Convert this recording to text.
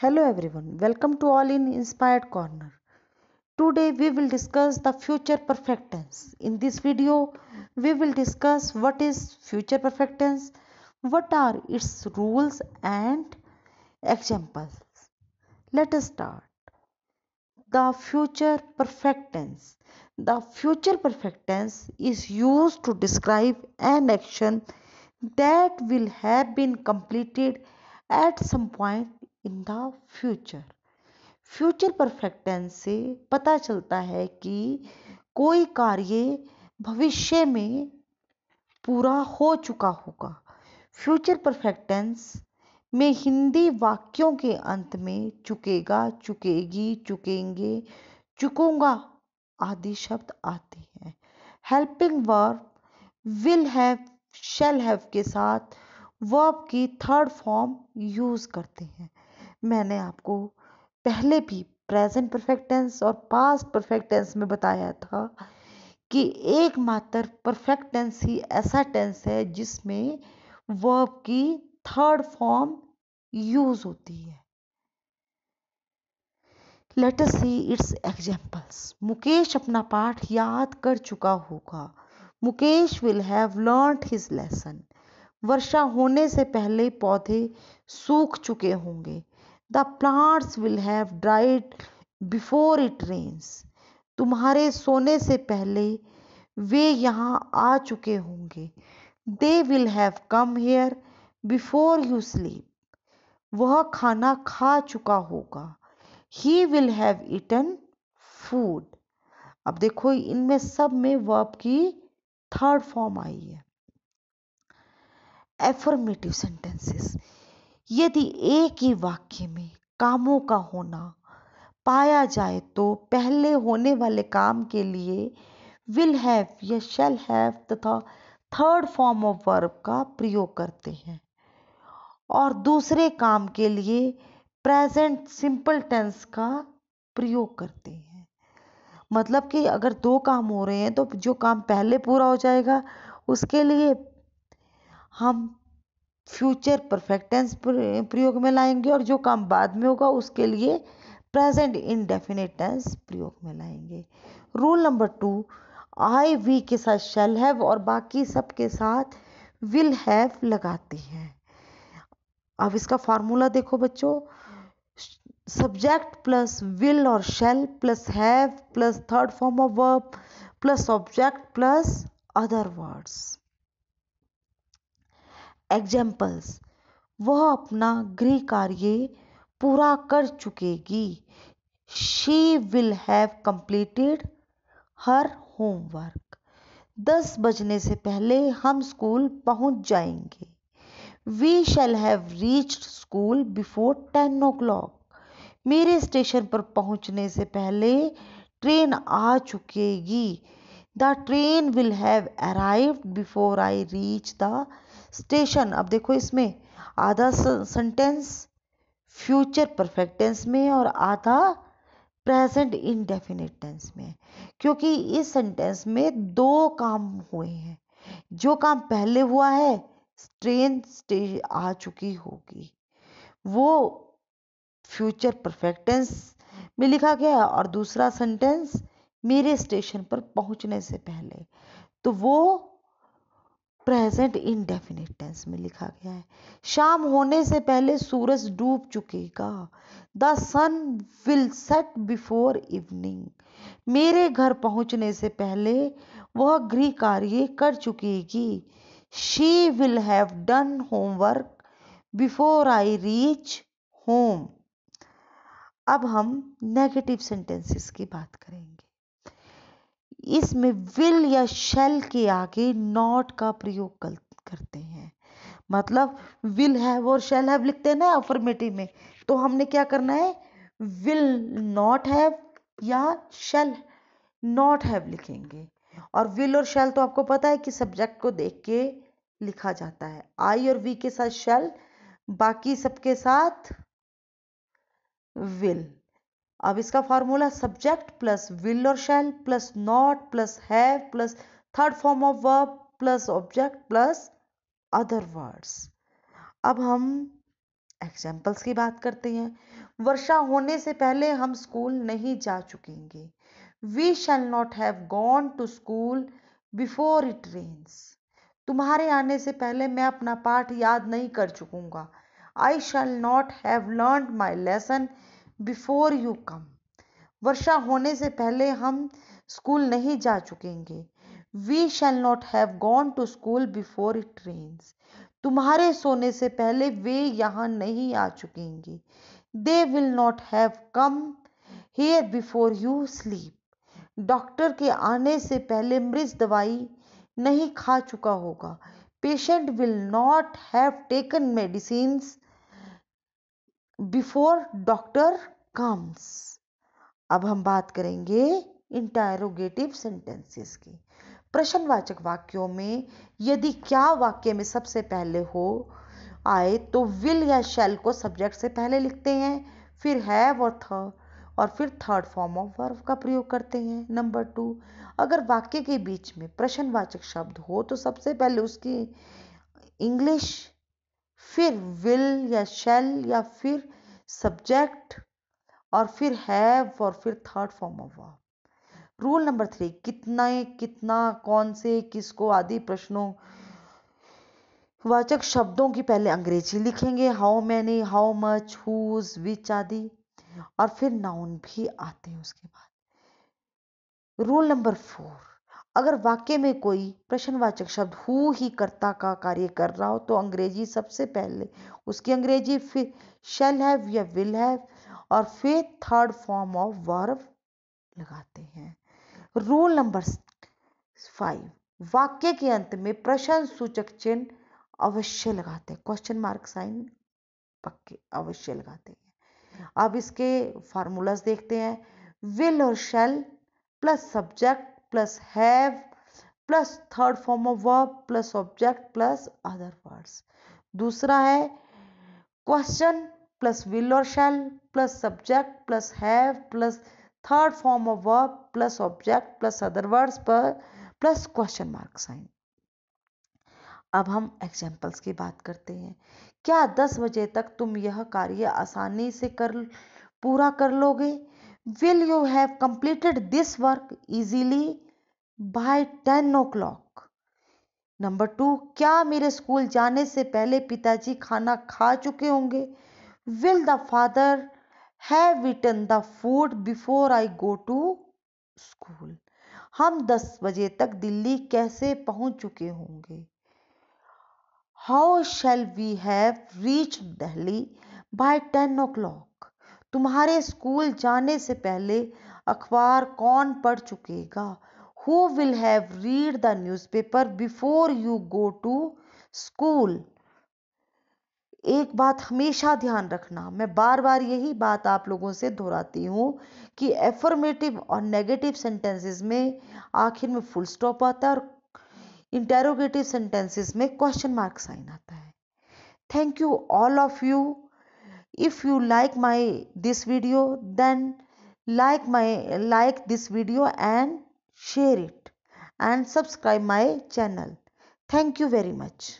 Hello everyone, welcome to All in Inspired Corner. Today we will discuss the future perfect tense. In this video, we will discuss what is future perfect tense, what are its rules and examples. Let us start. The future perfect tense. The future perfect tense is used to describe an action that will have been completed at some point in the future. Future perfect tense से पता चलता है कि कोई कार्य भविष्य में पूरा हो चुका होगा। फ्यूचर परफेक्ट टेंस में हिंदी वाक्यों के अंत में चुकेगा, चुकेगी, चुकेंगे, चुकूंगा आदि शब्द आते हैं। Helping verb will have, shall have के साथ वर्ब की थर्ड फॉर्म यूज करते हैं। मैंने आपको पहले भी प्रेजेंट परफेक्ट टेंस और पास्ट परफेक्ट टेंस में बताया था कि एकमात्र परफेक्ट टेंस ही ऐसा टेंस है जिसमें वर्ब की थर्ड फॉर्म यूज होती है। Let us see its examples. Mukesh अपना पाठ याद कर चुका होगा। Mukesh will have learned his lesson. वर्षा होने से पहले पौधे सूख चुके होंगे। The plants will have dried before it rains. तुम्हारे सोने से पहले वे यहाँ आ चुके होंगे। They will have come here before you sleep. वह खाना खा चुका होगा। He will have eaten food. अब देखो इनमें सब में वर्ब की थर्ड फॉर्म आई है। Affirmative sentences. यदि एक ही वाक्य में कामों का होना पाया जाए तो पहले होने वाले काम के लिए विल हैव या शैल हैव तथा थर्ड फॉर्म ऑफ वर्ब का प्रयोग करते हैं और दूसरे काम के लिए प्रेजेंट सिंपल टेंस का प्रयोग करते हैं। मतलब कि अगर दो काम हो रहे हैं तो जो काम पहले पूरा हो जाएगा उसके लिए हम फ्यूचर परफेक्ट टेंस प्रयोग में लाएंगे और जो काम बाद में होगा उसके लिए प्रेजेंट इंडेफिनिट टेंस प्रयोग में लाएंगे। रूल नंबर 2, आई वी के साथ शैल हैव और बाकी सब के साथ विल हैव लगाते हैं। अब इसका फार्मूला देखो बच्चों, सब्जेक्ट प्लस विल और shall plus have plus third form of verb plus object plus other words. Examples. वह अपना गृह कार्य पूरा कर चुकेगी। She will have completed her homework. 10 बजने से पहले हम स्कूल पहुंच जाएंगे। We shall have reached school before 10 o'clock। मेरे स्टेशन पर पहुंचने से पहले ट्रेन आ चुकेगी। The train will have arrived before I reach the station. अब देखो इसमें आधा सेंटेंस फ्यूचर परफेक्ट टेंस में और आधा प्रेजेंट इंडेफिनिट टेंस में, क्योंकि इस सेंटेंस में दो काम हुए हैं। जो काम पहले हुआ है ट्रेन आ चुकी होगी वो फ्यूचर परफेक्ट टेंस में लिखा गया है और दूसरा सेंटेंस मेरे स्टेशन पर पहुंचने से पहले तो वो प्रेजेंट इंडेफिनिट टेंस में लिखा गया है। शाम होने से पहले सूरज डूब चुकेगा। The sun will set before evening. मेरे घर पहुंचने से पहले वह गृह कार्य कर चुकेगी। She will have done homework before I reach home. अब हम नेगेटिव सेंटेंसेस की बात करेंगे। इसमें विल या शैल के आगे नॉट का प्रयोग करते हैं। मतलब विल हैव और शैल हैव लिखते हैं ना अफर्मेटिव में, तो हमने क्या करना है, विल नॉट हैव या शैल नॉट हैव लिखेंगे। और विल और शैल तो आपको पता है कि सब्जेक्ट को देख के लिखा जाता है। आई और वी के साथ शैल, बाकी सबके साथ विल। अब इसका फॉर्मूला सब्जेक्ट प्लस विल और shall plus not plus have plus third form of verb plus object plus other words. अब हम एग्जाम्पल्स की बात करते हैं। वर्षा होने से पहले हम स्कूल नहीं जा चुकेंगे। We shall not have gone to school before it rains. तुम्हारे आने से पहले मैं अपना पाठ याद नहीं कर चुकूंगा। I shall not have learn my lesson before you come. वर्षा होने से पहले हम स्कूल नहीं जा चुकेंगे। We shall not have gone to school before it rains. तुम्हारे सोने से पहले वे यहाँ नहीं आ चुकेंगे। They will not have come here before you sleep. Doctor के आने से पहले मरीज दवाई नहीं खा चुका होगा। Patient will not have taken medicines before doctor comes. अब हम बात करेंगे इंटरोगेटिव सेंटेंसेस की। प्रश्नवाचक वाक्यों में यदि क्या वाक्य में सबसे पहले हो आए तो विल या शैल को सब्जेक्ट से पहले लिखते हैं, फिर हैव और फिर थर्ड फॉर्म ऑफ वर्ब का प्रयोग करते हैं। नंबर 2, अगर वाक्य के बीच में प्रश्नवाचक शब्द हो तो सबसे पहले उसकी इंग्लिश, फिर विल या शैल या फिर सब्जेक्ट और फिर हैव और फिर third form of verb. Rule number 3, कितना, कितना, कौन से, किसको आदि प्रश्नों वाचक शब्दों की पहले अंग्रेजी लिखेंगे, how many, how much, whose, which आदि, और फिर नाउन भी आते हैं उसके बाद। रूल नंबर 4, अगर वाक्य में कोई प्रश्नवाचक शब्द हु ही कर्ता का कार्य कर रहा हो तो अंग्रेजी सबसे पहले उसकी अंग्रेजी, फिर शैल हैव या विल हैव और फिर थर्ड फॉर्म ऑफ वर्ब लगाते हैं। रूल नंबर 5, वाक्य के अंत में प्रश्न सूचक चिन्ह अवश्य लगाते हैं, क्वेश्चन मार्क साइन पक्के अवश्य लगाते हैं। अब इसके फार्मूलाज देखते हैं। विल और shall plus subject plus have plus third form of verb plus object plus other words. दूसरा है क्वेश्चन प्लस विल और shall plus subject plus have plus third form of verb plus object plus other words पर plus question mark sign. अब हम examples की बात करते हैं। क्या 10 बजे तक तुम यह कार्य आसानी से पूरा कर लोगे? Will you have completed this work easily by 10 o'clock? Number 2, क्या मेरे स्कूल जाने से पहले पिताजी खाना खा चुके होंगे? Will the father have eaten the food before I go to school? हम 10 बजे तक दिल्ली कैसे पहुंच चुके होंगे? How shall we have reach Delhi by 10 o'clock? तुम्हारे स्कूल जाने से पहले अखबार कौन पढ़ चुकेगा? Who will have read the newspaper before you go to school? एक बात हमेशा ध्यान रखना, मैं बार बार यही बात आप लोगों से दोहराती हूँ कि एफर्मेटिव और नेगेटिव सेंटेंसेस में आखिर में फुल स्टॉप आता है और इंटेरोगेटिव सेंटेंसेस में क्वेश्चन मार्क साइन आता है। Thank you all of you. If you like my this video then like this video and share it and subscribe my channel. Thank you very much.